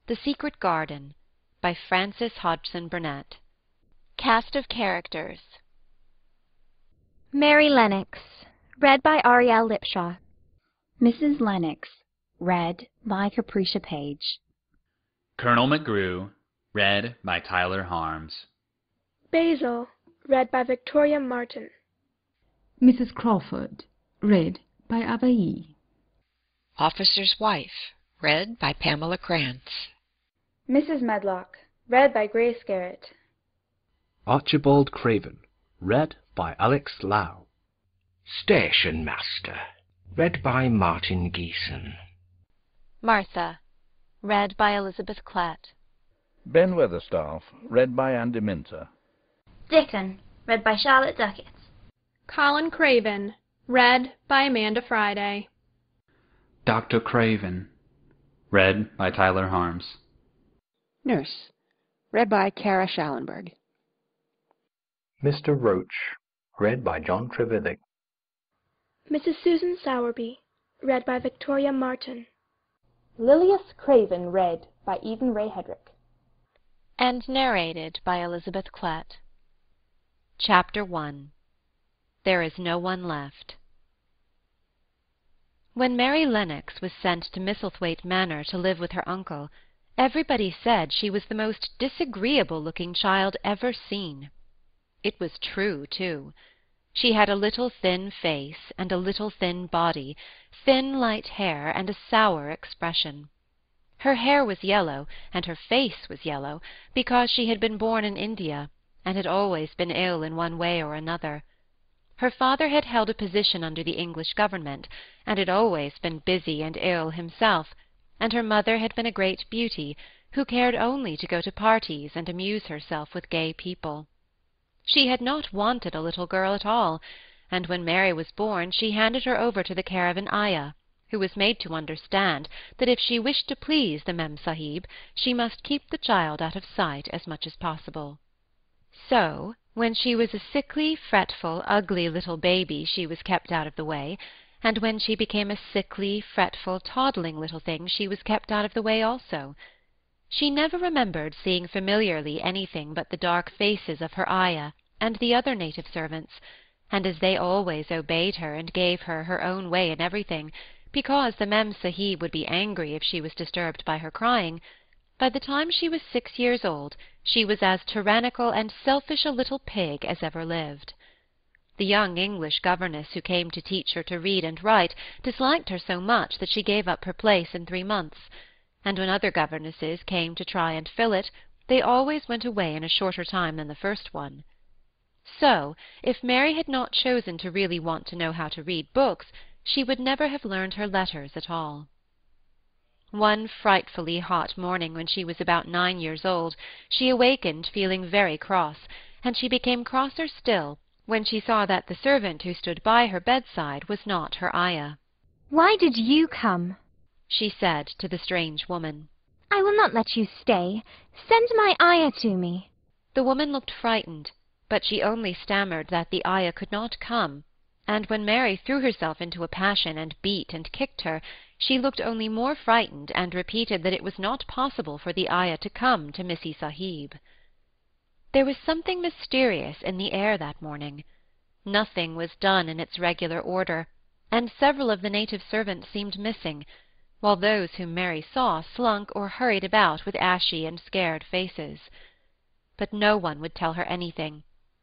The Secret Garden by Frances Hodgson Burnett. Cast of Characters. Mary Lennox, read by Ariel Lipshaw. Mrs. Lennox, read by Capricia Page. Colonel McGrew, read by Tyler Harms. Basil, read by Victoria Martin. Mrs. Crawford, read by Abai. Officer's Wife, read by Pamela Krantz. Mrs. Medlock, read by Grace Garrett. Archibald Craven, read by Alex Lau. Station Master, read by Martin Geeson. Martha, read by Elizabeth Klatt. Ben Weatherstaff, read by Andy Minter. Dickon, read by Charlotte Duckett. Colin Craven, read by Amanda Friday. Dr. Craven, read by Tyler Harms. Nurse, read by Kara Schallenberg. Mr. Roach, read by John Trevithick. Mrs. Susan Sowerby, read by Victoria Martin. Lilias Craven, read by Eden Ray Hedrick. And narrated by Elizabeth Klatt. Chapter 1. There is no one left. When Mary Lennox was sent to Misslethwaite Manor to live with her uncle, everybody said she was the most disagreeable-looking child ever seen. It was true, too. She had a little thin face and a little thin body, thin light hair and a sour expression. Her hair was yellow, and her face was yellow, because she had been born in India, and had always been ill in one way or another. Her father had held a position under the English government, and had always been busy and ill himself, and her mother had been a great beauty, who cared only to go to parties and amuse herself with gay people. She had not wanted a little girl at all, and when Mary was born she handed her over to the care of an ayah, who was made to understand that if she wished to please the Mem Sahib, she must keep the child out of sight as much as possible. So, when she was a sickly, fretful, ugly little baby, she was kept out of the way, and when she became a sickly, fretful, toddling little thing, she was kept out of the way also. She never remembered seeing familiarly anything but the dark faces of her ayah and the other native servants, and as they always obeyed her and gave her her own way in everything, because the Mem Sahib would be angry if she was disturbed by her crying, by the time she was 6 years old, she was as tyrannical and selfish a little pig as ever lived. The young English governess who came to teach her to read and write disliked her so much that she gave up her place in 3 months, and when other governesses came to try and fill it, they always went away in a shorter time than the first one. So, if Mary had not chosen to really want to know how to read books, she would never have learned her letters at all. One frightfully hot morning when she was about 9 years old, she awakened feeling very cross, and she became crosser still when she saw that the servant who stood by her bedside was not her ayah. Why did you come? She said to the strange woman. I will not let you stay. Send my ayah to me. The woman looked frightened, but she only stammered that the ayah could not come, and when Mary threw herself into a passion and beat and kicked her, she looked only more frightened and repeated that it was not possible for the ayah to come to Missy Sahib. There was something mysterious in the air that morning. Nothing was done in its regular order, and several of the native servants seemed missing, while those whom Mary saw slunk or hurried about with ashy and scared faces. But no one would tell her anything,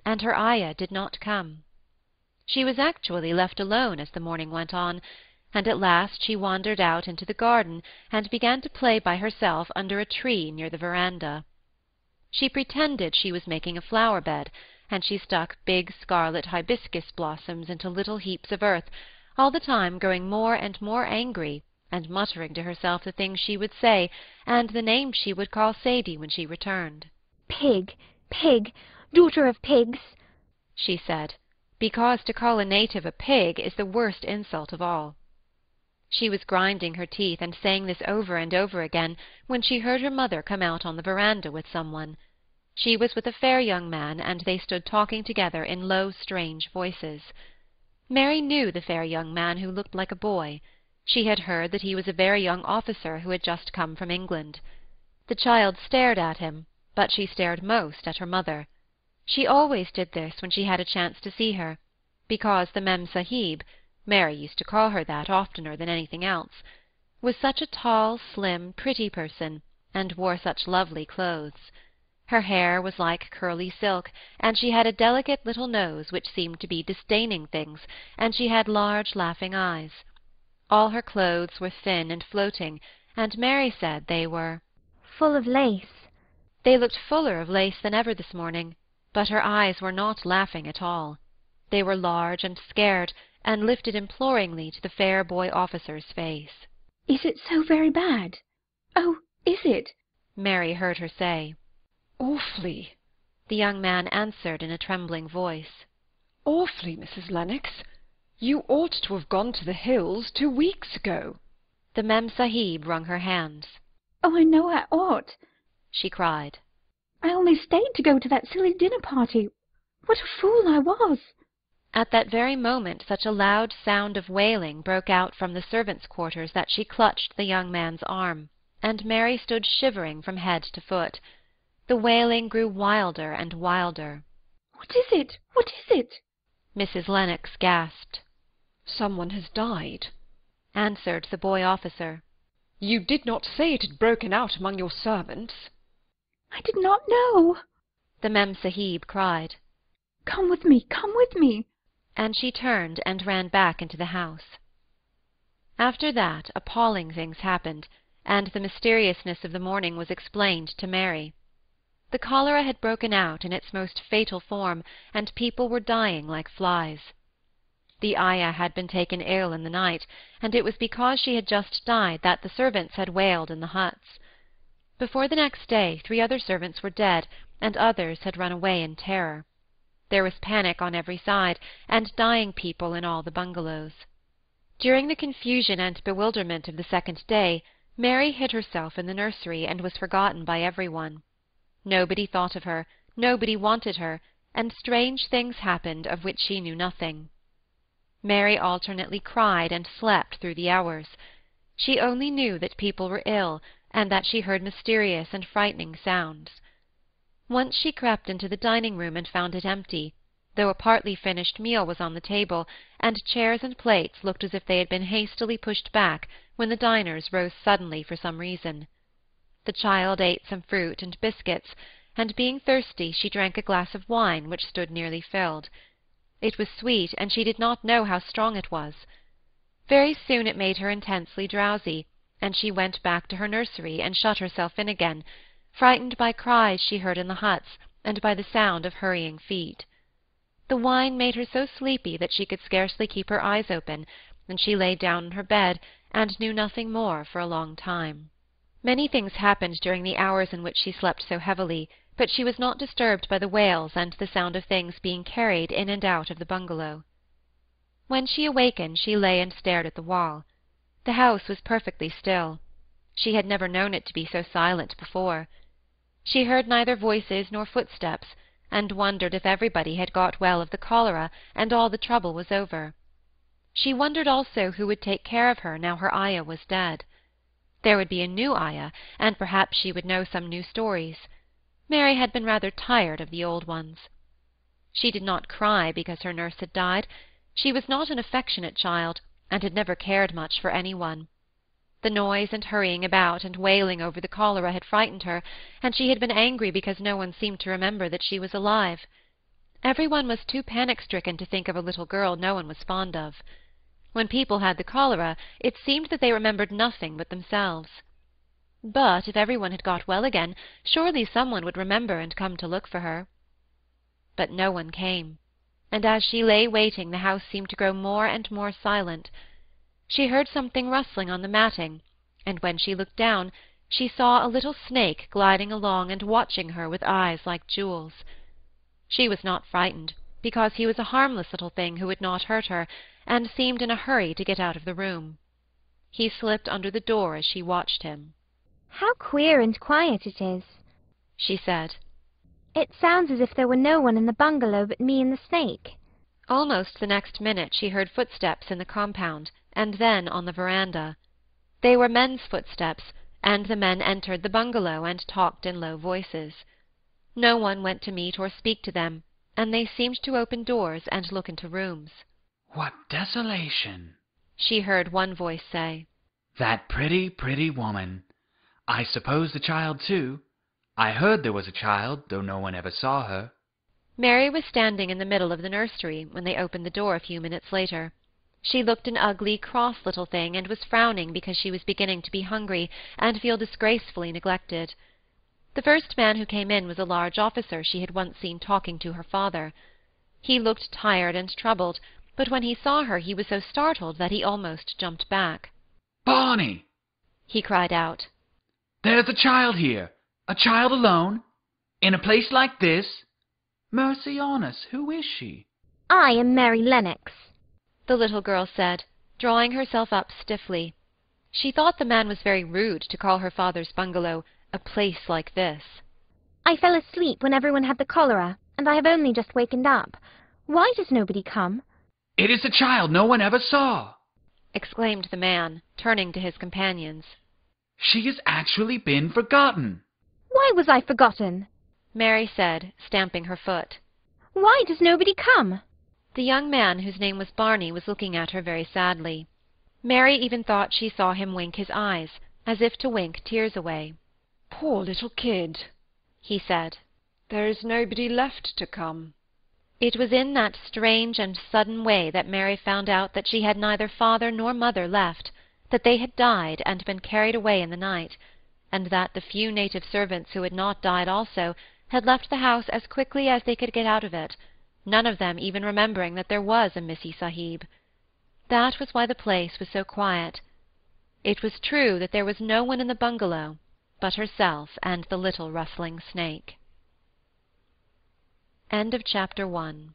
and her ayah did not come. She was actually left alone as the morning went on, and at last she wandered out into the garden and began to play by herself under a tree near the veranda. She pretended she was making a flower-bed, and she stuck big scarlet hibiscus blossoms into little heaps of earth, all the time growing more and more angry, and muttering to herself the things she would say, and the names she would call Sadie when she returned. Pig, pig, daughter of pigs, she said, because to call a native a pig is the worst insult of all. She was grinding her teeth and saying this over and over again when she heard her mother come out on the veranda with someone. She was with a fair young man, and they stood talking together in low, strange voices. Mary knew the fair young man who looked like a boy. She had heard that he was a very young officer who had just come from England. The child stared at him, but she stared most at her mother. She always did this when she had a chance to see her, because the Mem Sahib, Mary used to call her that oftener than anything else, was such a tall, slim, pretty person, and wore such lovely clothes. Her hair was like curly silk, and she had a delicate little nose which seemed to be disdaining things, and she had large laughing eyes. All her clothes were thin and floating, and Mary said they were full of lace. They looked fuller of lace than ever this morning, but her eyes were not laughing at all. They were large and scared, and lifted imploringly to the fair boy officer's face. "Is it so very bad? Oh, is it?" Mary heard her say. "Awfully," the young man answered in a trembling voice. "Awfully, Mrs. Lennox. You ought to have gone to the hills 2 weeks ago." The Mem Sahib wrung her hands. "Oh, I know I ought," she cried. "I only stayed to go to that silly dinner party. What a fool I was!" At that very moment such a loud sound of wailing broke out from the servants' quarters that she clutched the young man's arm, and Mary stood shivering from head to foot. The wailing grew wilder and wilder. "What is it? What is it?" Mrs. Lennox gasped. "Someone has died," answered the boy officer. "You did not say it had broken out among your servants." "I did not know," the Mem Sahib cried. "Come with me, come with me." And she turned and ran back into the house. After that appalling things happened, and the mysteriousness of the morning was explained to Mary. The cholera had broken out in its most fatal form, and people were dying like flies. The ayah had been taken ill in the night, and it was because she had just died that the servants had wailed in the huts. Before the next day 3 other servants were dead, and others had run away in terror. There was panic on every side, and dying people in all the bungalows. During the confusion and bewilderment of the second day, Mary hid herself in the nursery and was forgotten by everyone. Nobody thought of her, nobody wanted her, and strange things happened of which she knew nothing. Mary alternately cried and slept through the hours. She only knew that people were ill, and that she heard mysterious and frightening sounds. Once she crept into the dining-room and found it empty, though a partly finished meal was on the table, and chairs and plates looked as if they had been hastily pushed back when the diners rose suddenly for some reason. The child ate some fruit and biscuits, and being thirsty she drank a glass of wine which stood nearly filled. It was sweet, and she did not know how strong it was. Very soon it made her intensely drowsy, and she went back to her nursery and shut herself in again, frightened by cries she heard in the huts, and by the sound of hurrying feet. The wine made her so sleepy that she could scarcely keep her eyes open, and she lay down in her bed, and knew nothing more for a long time. Many things happened during the hours in which she slept so heavily, but she was not disturbed by the wails and the sound of things being carried in and out of the bungalow. When she awakened, she lay and stared at the wall. The house was perfectly still. She had never known it to be so silent before. She heard neither voices nor footsteps, and wondered if everybody had got well of the cholera and all the trouble was over. She wondered also who would take care of her now her ayah was dead. There would be a new ayah, and perhaps she would know some new stories. Mary had been rather tired of the old ones. She did not cry because her nurse had died. She was not an affectionate child, and had never cared much for anyone. The noise and hurrying about and wailing over the cholera had frightened her, and she had been angry because no one seemed to remember that she was alive. Everyone was too panic-stricken to think of a little girl no one was fond of. When people had the cholera, it seemed that they remembered nothing but themselves. But if everyone had got well again, surely someone would remember and come to look for her. But no one came, and as she lay waiting the house seemed to grow more and more silent. She heard something rustling on the matting, and when she looked down, she saw a little snake gliding along and watching her with eyes like jewels. She was not frightened, because he was a harmless little thing who would not hurt her, and seemed in a hurry to get out of the room. He slipped under the door as she watched him. "How queer and quiet it is," she said. "It sounds as if there were no one in the bungalow but me and the snake." Almost the next minute she heard footsteps in the compound, and then on the veranda. They were men's footsteps, and the men entered the bungalow and talked in low voices. No one went to meet or speak to them, and they seemed to open doors and look into rooms. "What desolation!" she heard one voice say. "That pretty, pretty woman. I suppose the child, too. I heard there was a child, though no one ever saw her." Mary was standing in the middle of the nursery when they opened the door a few minutes later. She looked an ugly, cross little thing, and was frowning because she was beginning to be hungry and feel disgracefully neglected. The first man who came in was a large officer she had once seen talking to her father. He looked tired and troubled, but when he saw her he was so startled that he almost jumped back. "Barney!" he cried out. "There's a child here! A child alone! In a place like this! Mercy on us, who is she?" I am Mary Lennox, the little girl said, drawing herself up stiffly. She thought the man was very rude to call her father's bungalow a place like this. I fell asleep when everyone had the cholera, and I have only just wakened up. Why does nobody come? "It is the child no one ever saw!" exclaimed the man, turning to his companions. "She has actually been forgotten!" Why was I forgotten? Mary said, stamping her foot. Why does nobody come? The young man, whose name was Barney, was looking at her very sadly. Mary even thought she saw him wink his eyes, as if to wink tears away. "Poor little kid," he said. "There is nobody left to come." It was in that strange and sudden way that Mary found out that she had neither father nor mother left, that they had died and been carried away in the night, and that the few native servants who had not died also had left the house as quickly as they could get out of it, none of them even remembering that there was a Missy Sahib. That was why the place was so quiet. It was true that there was no one in the bungalow but herself and the little rustling snake. End of chapter 1.